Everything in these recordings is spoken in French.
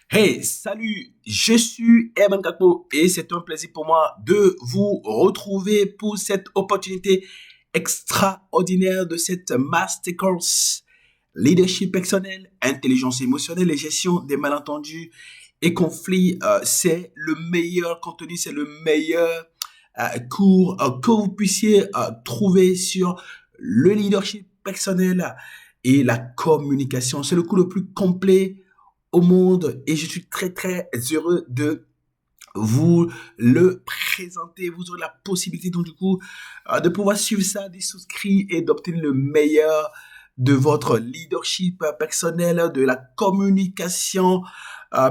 Hey, salut, je suis Herman Kakpo et c'est un plaisir pour moi de vous retrouver pour cette opportunité extraordinaire de cette masterclass leadership personnel, intelligence émotionnelle et gestion des malentendus et conflits. C'est le meilleur contenu, c'est le meilleur cours que vous puissiez trouver sur le leadership personnel et la communication. C'est le cours le plus complet au monde et je suis très heureux de vous le présenter. Vous aurez la possibilité donc du coup de pouvoir suivre ça, de souscrire et d'obtenir le meilleur de votre leadership personnel, de la communication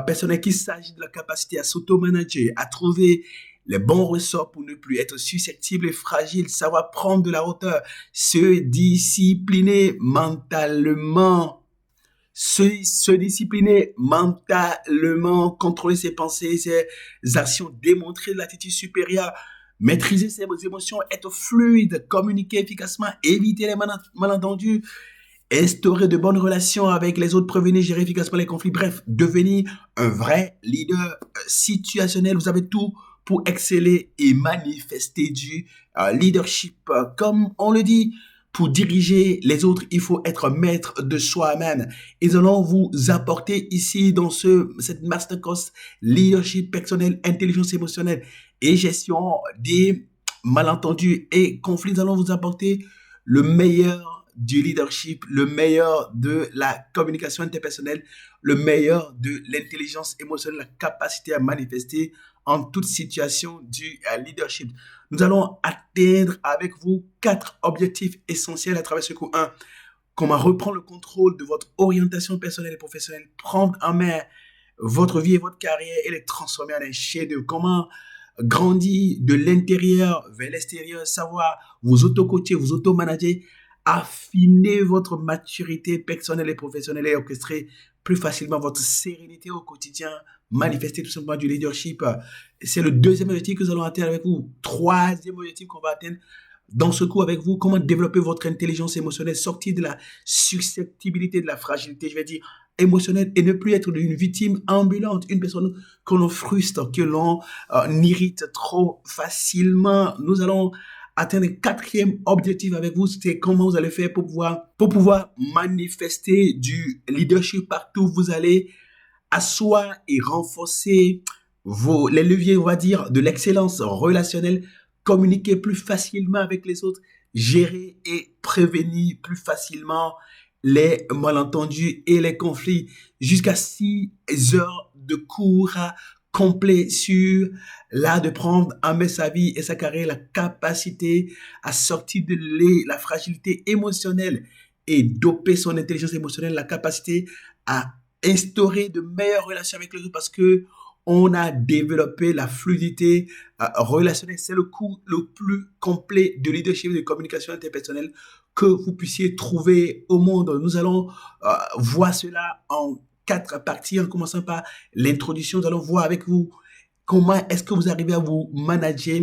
personnelle, qu'il s'agit de la capacité à s'auto-manager, à trouver les bons ressorts pour ne plus être susceptible et fragile, savoir prendre de la hauteur, se discipliner mentalement, se discipliner mentalement, contrôler ses pensées, ses actions, démontrer de l'attitude supérieure, maîtriser ses émotions, être fluide, communiquer efficacement, éviter les malentendus, instaurer de bonnes relations avec les autres, prévenir, gérer efficacement les conflits, bref, devenir un vrai leader situationnel. Vous avez tout pour exceller et manifester du leadership. Comme on le dit, pour diriger les autres, il faut être maître de soi-même. Et nous allons vous apporter ici dans cette masterclass leadership personnel, intelligence émotionnelle et gestion des malentendus et conflits. Nous allons vous apporter le meilleur du leadership, le meilleur de la communication interpersonnelle, le meilleur de l'intelligence émotionnelle, la capacité à manifester en toute situation du leadership. Nous allons atteindre avec vous 4 objectifs essentiels à travers ce cours. 1. Comment reprendre le contrôle de votre orientation personnelle et professionnelle, prendre en main votre vie et votre carrière et les transformer en un chef-d'œuvre. Comment grandir de l'intérieur vers l'extérieur, savoir vous auto-coacher, vous auto-manager, affiner votre maturité personnelle et professionnelle et orchestrer plus facilement votre sérénité au quotidien, manifester tout simplement du leadership. C'est le deuxième objectif que nous allons atteindre avec vous. Troisième objectif qu'on va atteindre dans ce cours avec vous, comment développer votre intelligence émotionnelle, sortir de la susceptibilité, de la fragilité, je vais dire, émotionnelle et ne plus être une victime ambulante, une personne que l'on frustre, que l'on irrite trop facilement. Nous allons atteindre le quatrième objectif avec vous, c'est comment vous allez faire pour pouvoir manifester du leadership partout où vous allez, asseoir et renforcer les leviers, on va dire, de l'excellence relationnelle, communiquer plus facilement avec les autres, gérer et prévenir plus facilement les malentendus et les conflits, jusqu'à 6 heures de cours complet sur l'art de prendre en main sa vie et sa carrière, la capacité à sortir de la fragilité émotionnelle et doper son intelligence émotionnelle, la capacité à instaurer de meilleures relations avec les autres parce que on a développé la fluidité relationnelle. C'est le cours le plus complet de leadership et de communication interpersonnelle que vous puissiez trouver au monde. Nous allons voir cela en 4 parties, en commençant par l'introduction. Nous allons voir avec vous comment est-ce que vous arrivez à vous manager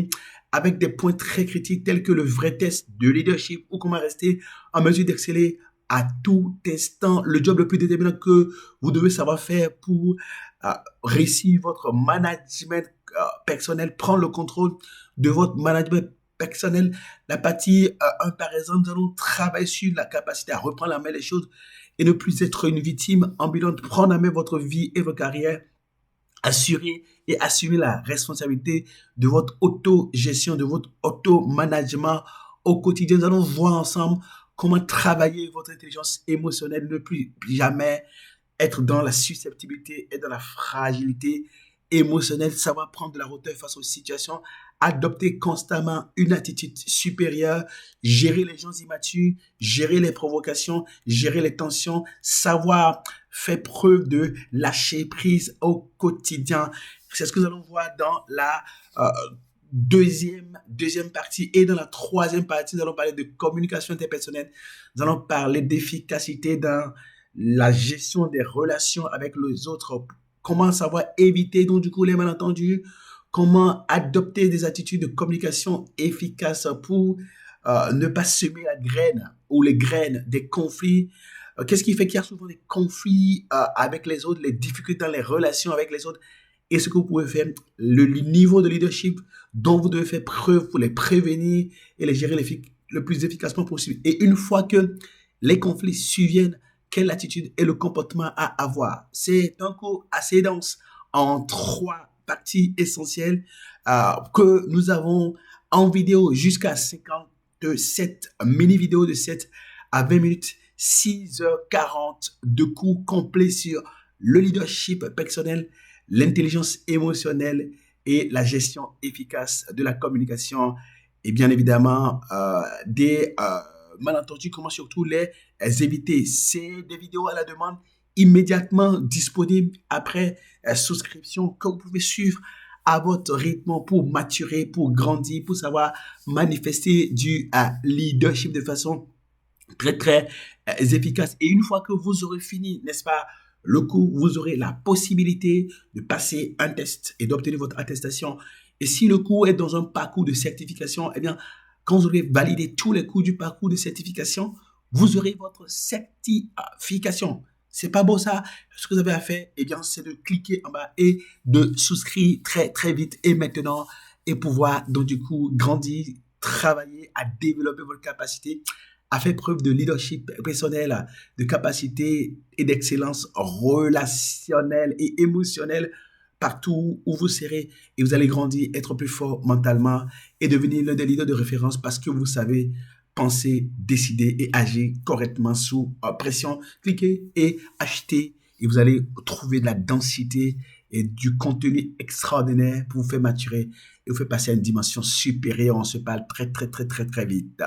avec des points très critiques tels que le vrai test de leadership ou comment rester en mesure d'exceller à tout instant. Le job le plus déterminant que vous devez savoir faire pour réussir votre management personnel, prendre le contrôle de votre management personnel. La partie 1, par exemple, nous allons travailler sur la capacité à reprendre la main des choses et ne plus être une victime ambulante, prendre en main votre vie et votre carrière, assurer et assumer la responsabilité de votre autogestion, de votre auto-management au quotidien. Nous allons voir ensemble comment travailler votre intelligence émotionnelle, ne plus jamais être dans la susceptibilité et dans la fragilité émotionnelle, savoir prendre de la hauteur face aux situations, adopter constamment une attitude supérieure, gérer les gens immatures, gérer les provocations, gérer les tensions, savoir faire preuve de lâcher prise au quotidien. C'est ce que nous allons voir dans la deuxième partie. Et dans la troisième partie, nous allons parler de communication interpersonnelle. Nous allons parler d'efficacité dans la gestion des relations avec les autres, comment savoir éviter donc du coup les malentendus, comment adopter des attitudes de communication efficaces pour ne pas semer la graine ou les graines des conflits, Qu'est-ce qui fait qu'il y a souvent des conflits avec les autres, les difficultés dans les relations avec les autres? Et ce que vous pouvez faire, le niveau de leadership dont vous devez faire preuve pour les prévenir et les gérer le plus efficacement possible. Et une fois que les conflits surviennent, quelle attitude et le comportement à avoir? C'est un cours assez dense en 3 parties essentielles que nous avons en vidéo jusqu'à 57 mini-vidéos de 7 à 20 minutes, 6h40 de cours complets sur le leadership personnel, l'intelligence émotionnelle et la gestion efficace de la communication et bien évidemment des malentendus, comment surtout les éviter. C'est des vidéos à la demande immédiatement disponibles après souscription que vous pouvez suivre à votre rythme pour maturer, pour grandir, pour savoir manifester du leadership de façon très, très efficace. Et une fois que vous aurez fini, n'est-ce pas, le cours, vous aurez la possibilité de passer un test et d'obtenir votre attestation. Et si le cours est dans un parcours de certification, eh bien, quand vous aurez validé tous les cours du parcours de certification, vous aurez votre certification. C'est pas beau ça? Ce que vous avez à faire, eh bien, c'est de cliquer en bas et de souscrire très, très vite et maintenant et pouvoir, donc, du coup, grandir, travailler à développer votre capacité, à faire preuve de leadership personnel, de capacité et d'excellence relationnelle et émotionnelle partout où vous serez et vous allez grandir, être plus fort mentalement et devenir l'un des leaders de référence parce que vous savez penser, décider et agir correctement sous pression. Cliquez et achetez et vous allez trouver de la densité et du contenu extraordinaire pour vous faire maturer et vous faire passer à une dimension supérieure. On se parle très, très, très, très, très vite.